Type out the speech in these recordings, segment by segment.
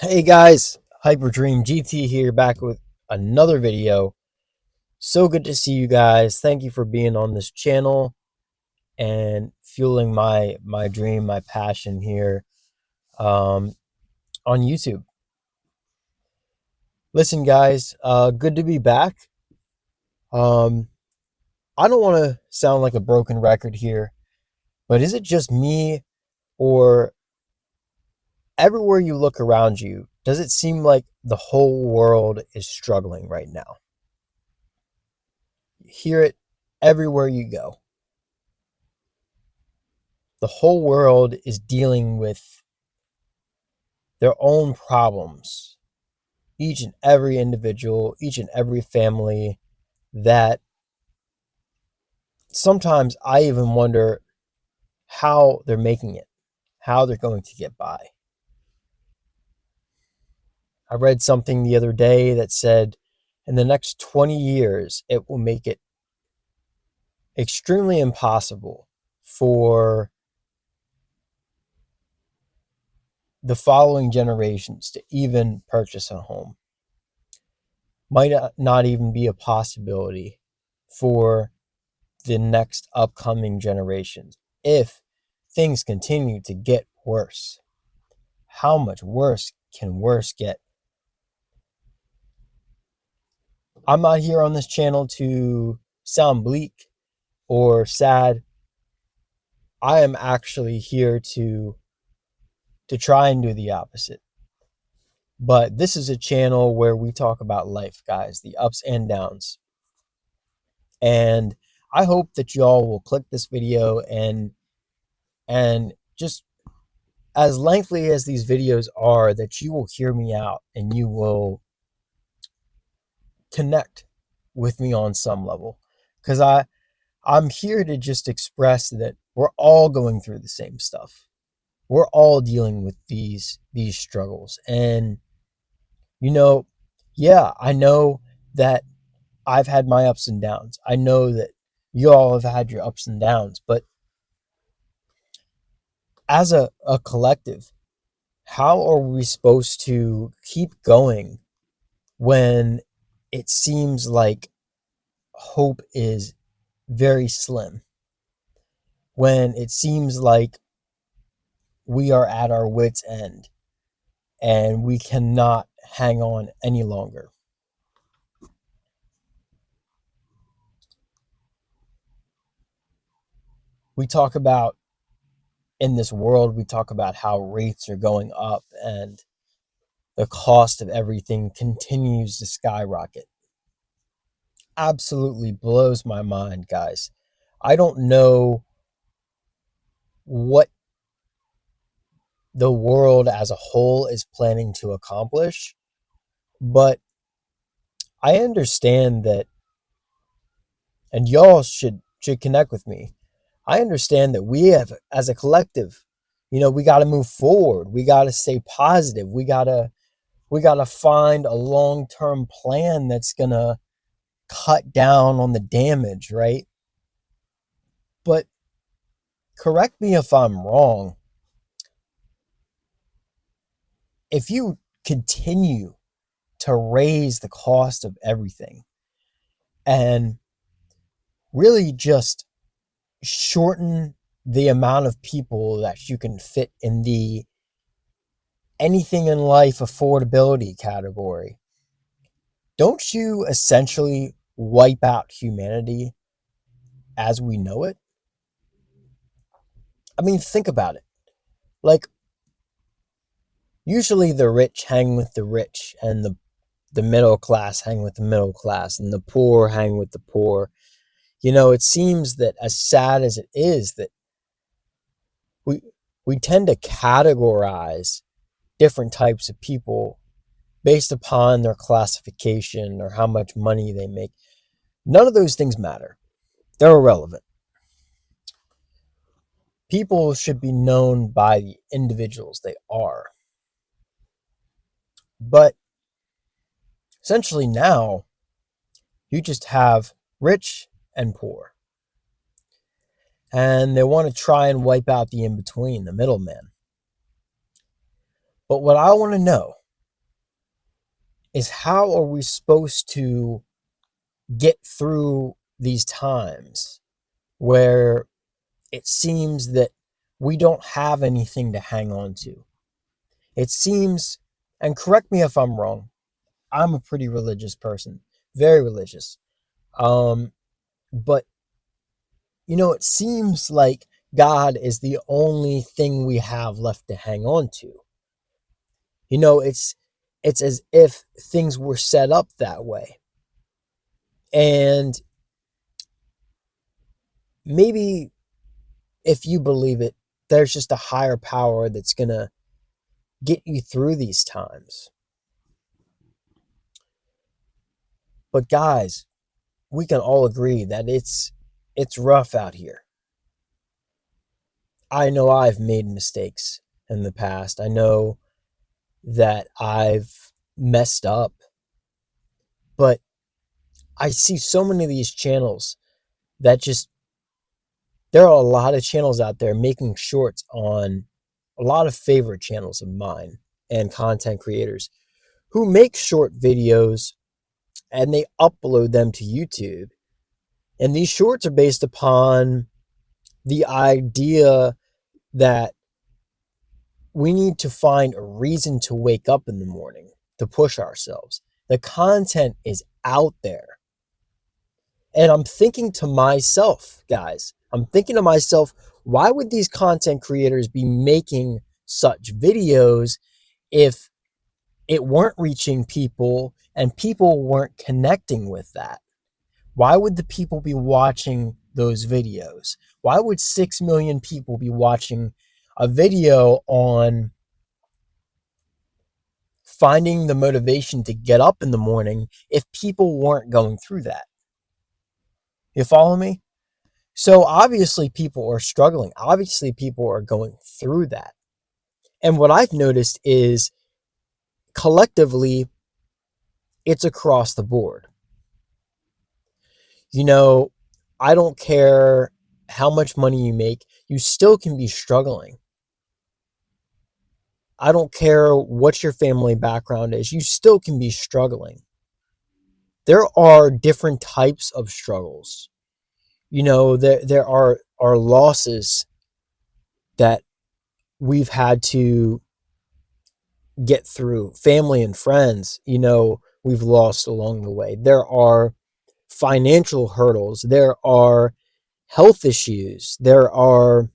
Hey guys, Hyperdream GT here, back with another video. So good to see you guys. Thank you for being on this channel and fueling my dream, my passion here on YouTube. Listen, guys, good to be back. Um, I don't want to sound like a broken record here, but is it just me, or everywhere you look around you, does it seem like the whole world is struggling right now? You hear it everywhere you go. The whole world is dealing with their own problems. Each and every individual, each and every family, that sometimes I even wonder how they're making it, how they're going to get by. I read something the other day that said in the next 20 years, it will make it extremely impossible for the following generations to even purchase a home. Might not even be a possibility for the next upcoming generations if things continue to get worse. How much worse can worse get? I'm not here on this channel to sound bleak or sad. I am actually here to try and do the opposite. But this is a channel where we talk about life, guys, the ups and downs. And I hope that y'all will click this video and just, as lengthy as these videos are, that you will hear me out and you will connect with me on some level, because I'm here to just express that we're all going through the same stuff. We're all dealing with these struggles. And you know, yeah, I know that I've had my ups and downs. I know that you all have had your ups and downs, but as a collective, how are we supposed to keep going when it seems like hope is very slim, when it seems like we are at our wits' end and we cannot hang on any longer? We talk about, in this world, we talk about how rates are going up and the cost of everything continues to skyrocket. Absolutely blows my mind, guys. I don't know what the world as a whole is planning to accomplish, but I understand that, and y'all should connect with me. I understand that we have, as a collective, we got to move forward. We got to stay positive. We got to find a long-term plan that's going to cut down on the damage, right? But correct me if I'm wrong. If you continue to raise the cost of everything and really just shorten the amount of people that you can fit in the anything in life affordability category, don't you essentially wipe out humanity as we know it? I mean, think about it. Like, usually the rich hang with the rich, and the middle class hang with the middle class, and the poor hang with the poor. It seems that, as sad as it is, that we we tend to categorize different types of people based upon their classification or how much money they make. None of those things matter. They're irrelevant. People should be known by the individuals they are. But essentially now, you just have rich and poor. And they want to try and wipe out the in-between, the middleman. But what I want to know is how are we supposed to get through these times where it seems that we don't have anything to hang on to. It seems, and correct me if I'm wrong, I'm a pretty religious person, very religious. Um, but it seems like God is the only thing we have left to hang on to. It's as if things were set up that way. And maybe if you believe it, there's just a higher power that's going to get you through these times. But guys, we can all agree that it's rough out here. I know I've made mistakes in the past. I know that I've messed up. But I see so many of these channels that just, there are a lot of channels out there making shorts on a lot of favorite channels of mine and content creators who make short videos and they upload them to YouTube. And these shorts are based upon the idea that we need to find a reason to wake up in the morning to push ourselves. The content is out there. And I'm thinking to myself, guys, why would these content creators be making such videos if it weren't reaching people and people weren't connecting with that? Why would the people be watching those videos? Why would 6 million people be watching a video on finding the motivation to get up in the morning if people weren't going through that? You follow me? So obviously people are struggling. Obviously people are going through that. And what I've noticed is collectively, it's across the board. I don't care how much money you make, you still can be struggling. I don't care what your family background is, you still can be struggling. There are different types of struggles. There are losses that we've had to get through. Family and friends, we've lost along the way. There are financial hurdles. There are health issues. There are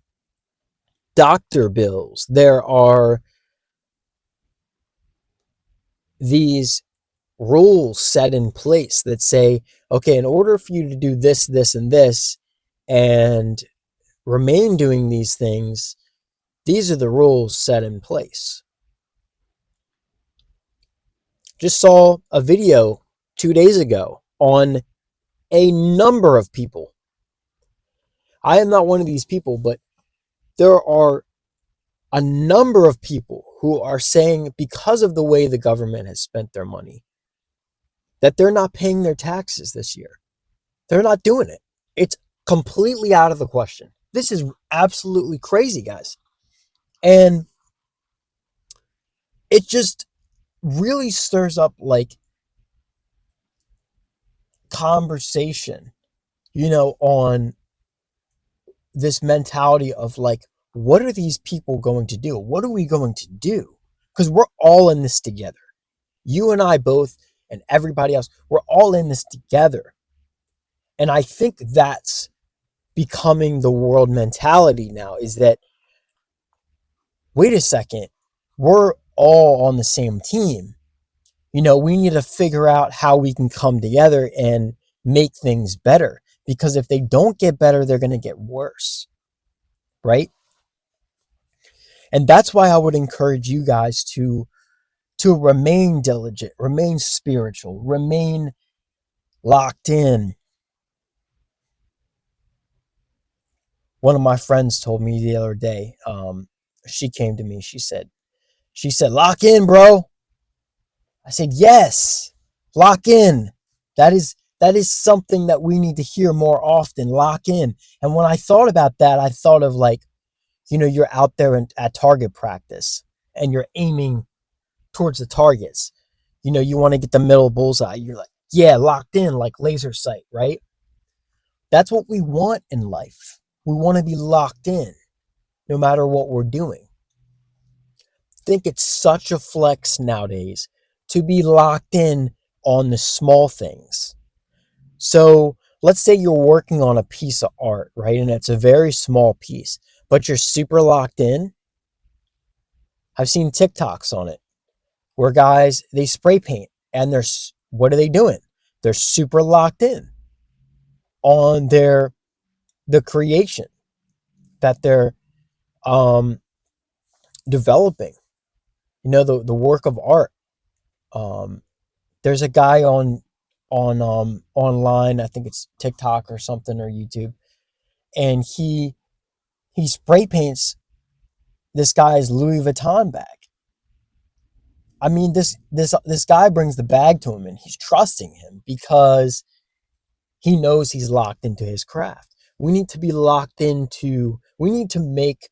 doctor bills. There are these rules set in place that say, okay, in order for you to do this, this, and this, and remain doing these things, these are the rules set in place. Just saw a video 2 days ago on a number of people. I am not one of these people, but there are a number of people who are saying, because of the way the government has spent their money, that they're not paying their taxes this year. They're not doing it. It's completely out of the question. This is absolutely crazy, guys. And it just really stirs up like conversation, on this mentality of like, what are these people going to do? What are we going to do? Because we're all in this together. You and I both, and everybody else, we're all in this together. And I think that's becoming the world mentality now, is that, wait a second, we're all on the same team. We need to figure out how we can come together and make things better. Because if they don't get better, they're going to get worse. Right? And that's why I would encourage you guys to remain diligent, remain spiritual, remain locked in. One of my friends told me the other day, she came to me, she said, lock in, bro. I said, yes, lock in. That is something that we need to hear more often, lock in. And when I thought about that, I thought of like, you're out there at target practice and you're aiming towards the targets. You know, you want to get the middle bullseye. You're like, yeah, locked in like laser sight, right? That's what we want in life. We want to be locked in no matter what we're doing. I think it's such a flex nowadays to be locked in on the small things. So let's say you're working on a piece of art, right? And it's a very small piece, but you're super locked in. I've seen TikToks on it where guys, they spray paint and what are they doing? They're super locked in on the creation that they're um, developing. You know, the work of art. Um, there's a guy on online, I think it's TikTok or something or YouTube, and he spray paints this guy's Louis Vuitton bag. I mean, this guy brings the bag to him and he's trusting him because he knows he's locked into his craft. We need to be locked into, we need to make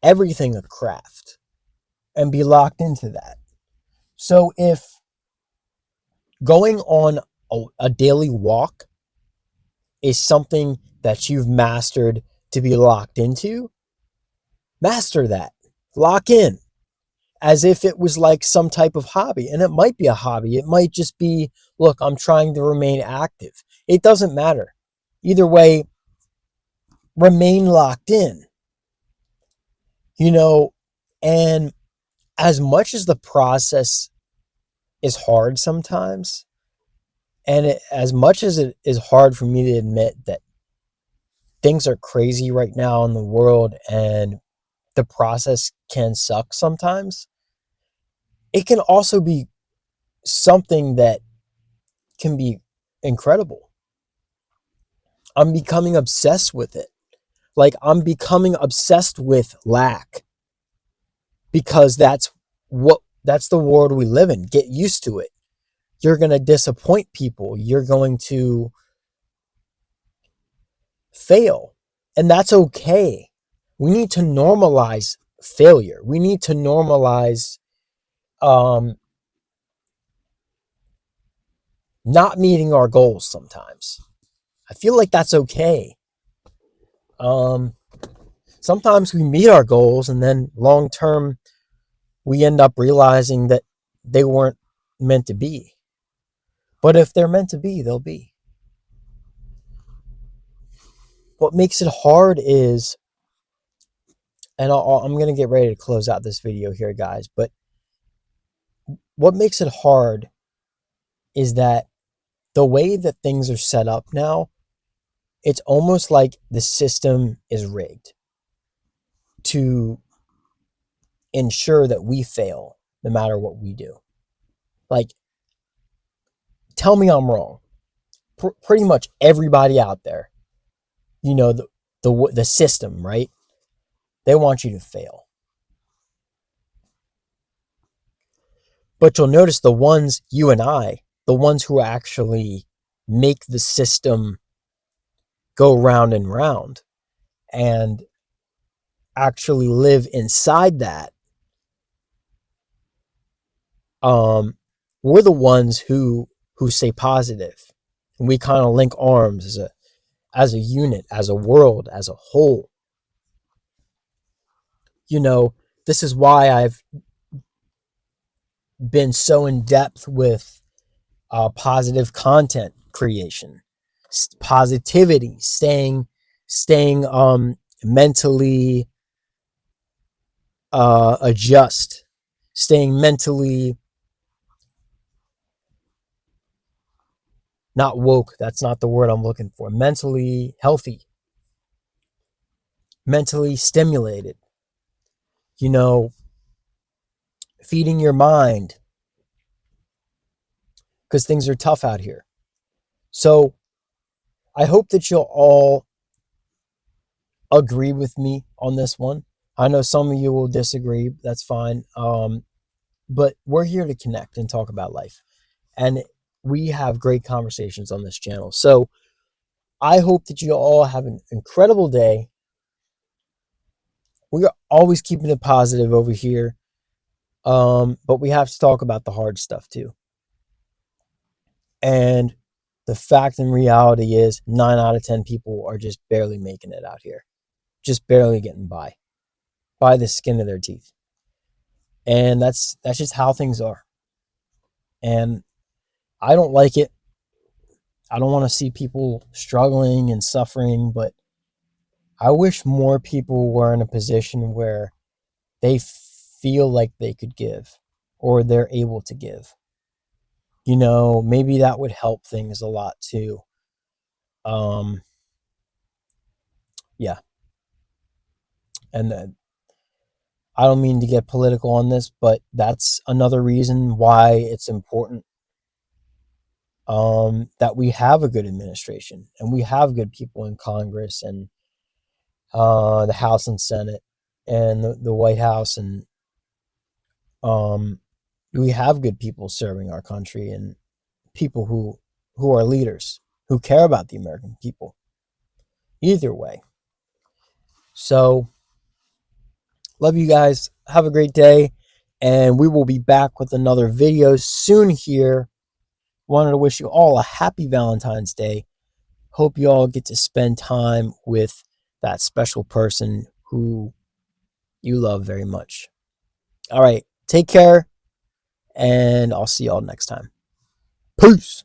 everything a craft and be locked into that. So if going on a daily walk is something that you've mastered to be locked into, master that. Lock in as if it was like some type of hobby. And it might be a hobby. It might just be, look, I'm trying to remain active. It doesn't matter. Either way, remain locked in. You know, and as much as the process is hard sometimes, and as much as it is hard for me to admit that things are crazy right now in the world and the process can suck sometimes, it can also be something that can be incredible. I'm becoming obsessed with it. Like, I'm becoming obsessed with lack because that's the world we live in. Get used to it. You're going to disappoint people. You're going to fail. And that's okay. We need to normalize failure. We need to normalize um, not meeting our goals sometimes. I feel like that's okay. Um, Sometimes we meet our goals and then long term we end up realizing that they weren't meant to be. But if they're meant to be, they'll be. What makes it hard is, and I'm going to get ready to close out this video here, guys, but what makes it hard is that the way that things are set up now, it's almost like the system is rigged to ensure that we fail no matter what we do. Like, tell me I'm wrong. Pretty much everybody out there, you know, the system, right? They want you to fail. But you'll notice the ones, you and I, the ones who actually make the system go round and round and actually live inside that, we're the ones who stay positive. And we kind of link arms as a unit, as a world, as a whole. You know, this is why I've been so in depth with positive content creation, positivity, staying mentally adjust, staying mentally not woke. That's not the word I'm looking for. Mentally healthy, mentally stimulated. You know, feeding your mind because things are tough out here. So I hope that you'll all agree with me on this one. I know some of you will disagree. That's fine. But we're here to connect and talk about life. And we have great conversations on this channel. So I hope that you all have an incredible day. We are always keeping it positive over here. But we have to talk about the hard stuff too. And the fact and reality is 9 out of 10 people are just barely making it out here. Just barely getting by the skin of their teeth. And that's just how things are. And I don't like it. I don't want to see people struggling and suffering, but I wish more people were in a position where they feel like they could give or they're able to give. Maybe that would help things a lot too. Um, yeah. And I don't mean to get political on this, but that's another reason why it's important that we have a good administration and we have good people in Congress and the House and Senate and the White House, and um, we have good people serving our country and people who are leaders who care about the American people. Either way, so love you guys. Have a great day, and we will be back with another video soon here. Wanted to wish you all a happy Valentine's Day. Hope you all get to spend time with that special person who you love very much. All right, take care, and I'll see y'all next time. Peace.